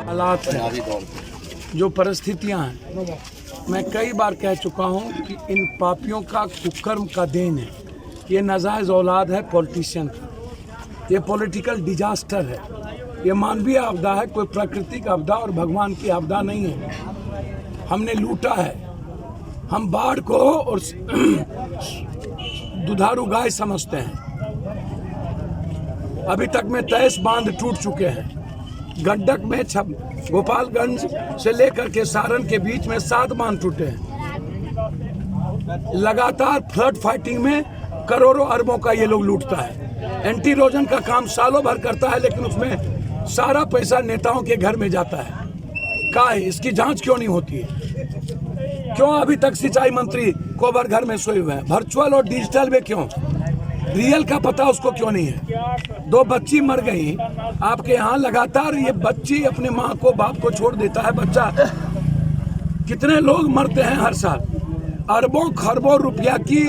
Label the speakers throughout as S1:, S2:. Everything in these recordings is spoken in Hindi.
S1: हालात हैं, जो परिस्थितियां हैं, मैं कई बार कह चुका हूं कि इन पापियों का कुकर्म का देन है। ये नाजायज़ औलाद है पॉलिटिशियन का, ये पॉलिटिकल डिजास्टर है, ये मानवीय आपदा है, कोई प्राकृतिक आपदा और भगवान की आपदा नहीं है। हमने लूटा है, हम बाढ़ को और दुधारू गाय समझते हैं। अभी तक में 23 बांध टूट चुके हैं। गंडक में गोपालगंज से लेकर के सारण के बीच में 7 बांध टूटे हैं। लगातार फ्लड फाइटिंग में करोड़ों अरबों का ये लोग लूटता है। एंटी इरोजन का काम सालों भर करता है, लेकिन उसमें सारा पैसा नेताओं के घर में जाता है। काहे इसकी जांच क्यों नहीं होती है? क्यों अभी तक सिंचाई मंत्री कोबर घर में सोए हुए हैं? वर्चुअल और डिजिटल में क्यों? रियल का पता उसको क्यों नहीं है? 2 बच्ची मर गई आपके यहाँ। लगातार ये बच्ची अपने माँ को बाप को छोड़ देता है बच्चा। कितने लोग मरते हैं हर साल? अरबों खरबों रुपया की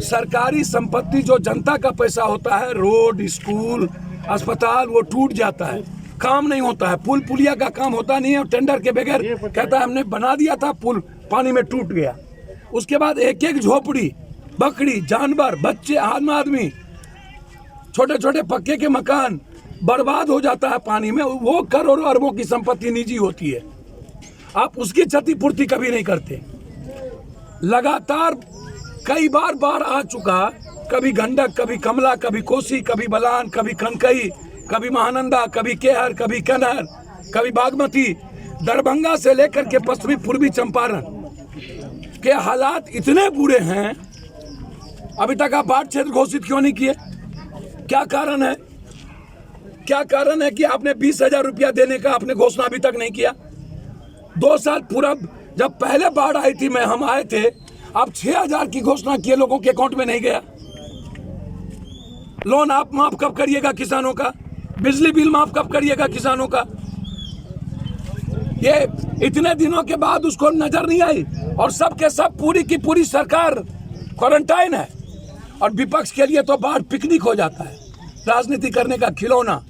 S1: सरकारी संपत्ति, जो जनता का पैसा होता है, रोड, स्कूल, अस्पताल, वो टूट जाता है, काम नहीं होता है। पुल पुलिया का काम होता नहीं है, और टेंडर के बगैर कहता है हमने बना दिया था, पुल पानी में टूट गया। उसके बाद एक एक झोपड़ी, बकरी, जानवर, बच्चे, आदमी, छोटे छोटे पक्के के मकान बर्बाद हो जाता है पानी में। वो करोड़ों अरबों की संपत्ति निजी होती है, आप उसकी क्षतिपूर्ति कभी नहीं करते। लगातार कई बार बाढ़ आ चुका, कभी गंडक, कभी कमला, कभी कोसी, कभी बलान, कभी कनकई, कभी महानंदा, कभी केहर, कभी कनहर, कभी बागमती। दरभंगा से लेकर के पश्चिमी पूर्वी चंपारण के हालात इतने बुरे हैं। अभी तक आप बाढ़ क्षेत्र घोषित क्यों नहीं किए? क्या कारण है? क्या कारण है कि आपने 20,000 रुपया देने का आपने घोषणा अभी तक नहीं किया? 2 साल पूरा, जब पहले बाढ़ आई थी, हम आए थे, आप 6,000 की घोषणा किए, लोगों के अकाउंट में नहीं गया। लोन आप माफ कब करिएगा किसानों का? बिजली बिल माफ कब करिएगा किसानों का? ये इतने दिनों के बाद उसको नजर नहीं आई, और सब के सब पूरी की पूरी सरकार क्वारंटाइन है। और विपक्ष के लिए तो बाढ़ पिकनिक हो जाता है, राजनीति करने का खिलौना।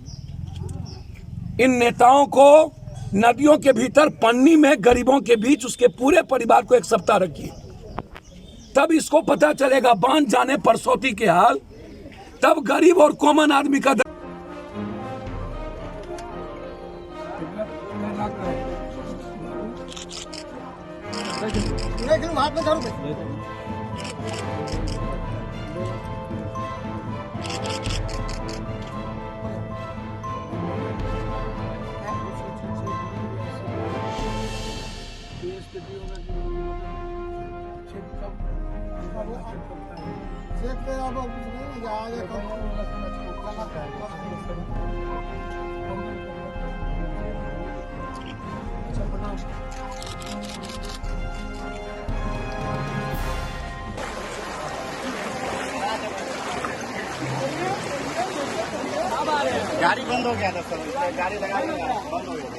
S1: इन नेताओं को नदियों के भीतर पन्नी में गरीबों के बीच उसके पूरे परिवार को 1 सप्ताह रखिए, तब इसको पता चलेगा बांध जाने परसौती के हाल। तब गरीब और कॉमन आदमी का
S2: गाड़ी बंद हो गया था सर, गाड़ी लगा बंद हो गया।